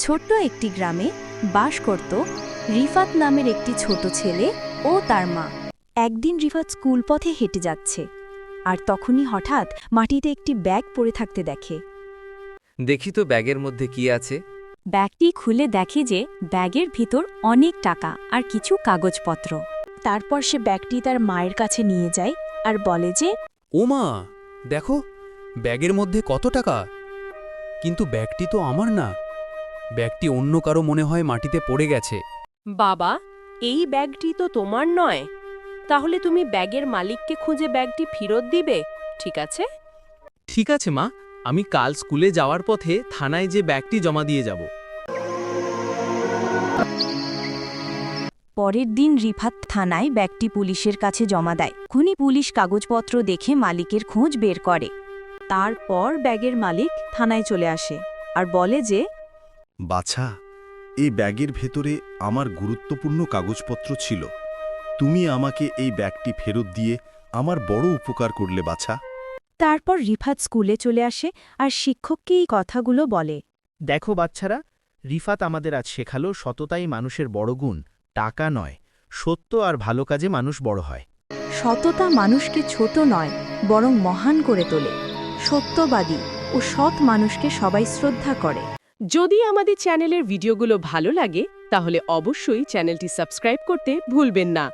ছোট্ট একটি গ্রামে বাস করত রিফাত নামের একটি ছোট ছেলে ও তার মা। একদিন রিফাত স্কুল পথে হেঁটে যাচ্ছে, আর তখনই হঠাৎ মাটিতে একটি ব্যাগ পড়ে থাকতে দেখে। দেখি তো ব্যাগের মধ্যে কি আছে। ব্যাগটি খুলে দেখে যে ব্যাগের ভিতর অনেক টাকা আর কিছু কাগজপত্র। তারপর সে ব্যাগটি তার মায়ের কাছে নিয়ে যায় আর বলে যে, ও মা, দেখো ব্যাগের মধ্যে কত টাকা। কিন্তু ব্যাগটি তো আমার না, ব্যাগটি অন্য কারো মনে হয় মাটিতে পড়ে গেছে। বাবা, এই ব্যাগটি তো তোমার নয়। তাহলে তুমি ব্যাগের মালিককে খুঁজে ব্যাগটি ফেরত দিবে, ঠিক আছে? ঠিক আছে মা, আমি কাল স্কুলে যাওয়ার পথে থানায় যে ব্যাগটি জমা দিয়ে যাব। পরের দিন রিফাত থানায় ব্যাগটি পুলিশের কাছে জমা দেয়। খুনি পুলিশ কাগজপত্র দেখে মালিকের খোঁজ বের করে। তারপর ব্যাগের মালিক থানায় চলে আসে আর বলে যে, বাছা, এই ব্যাগের ভেতরে আমার গুরুত্বপূর্ণ কাগজপত্র ছিল। তুমি আমাকে এই ব্যাগটি ফেরত দিয়ে আমার বড় উপকার করলে বাছা। তারপর রিফাত স্কুলে চলে আসে আর শিক্ষককে এই কথাগুলো বলে। দেখো বাচ্চারা, রিফাত আমাদের আজ শেখালো সততাই মানুষের বড় গুণ, টাকা নয়। সত্য আর ভালো কাজে মানুষ বড় হয়। সততা মানুষকে ছোট নয়, বরং মহান করে তোলে। সত্যবাদী ও সৎ মানুষকে সবাই শ্রদ্ধা করে। যদি আমাদের চ্যানেলের ভিডিওগুলো ভালো লাগে তাহলে অবশ্যই চ্যানেলটি সাবস্ক্রাইব করতে ভুলবেন না।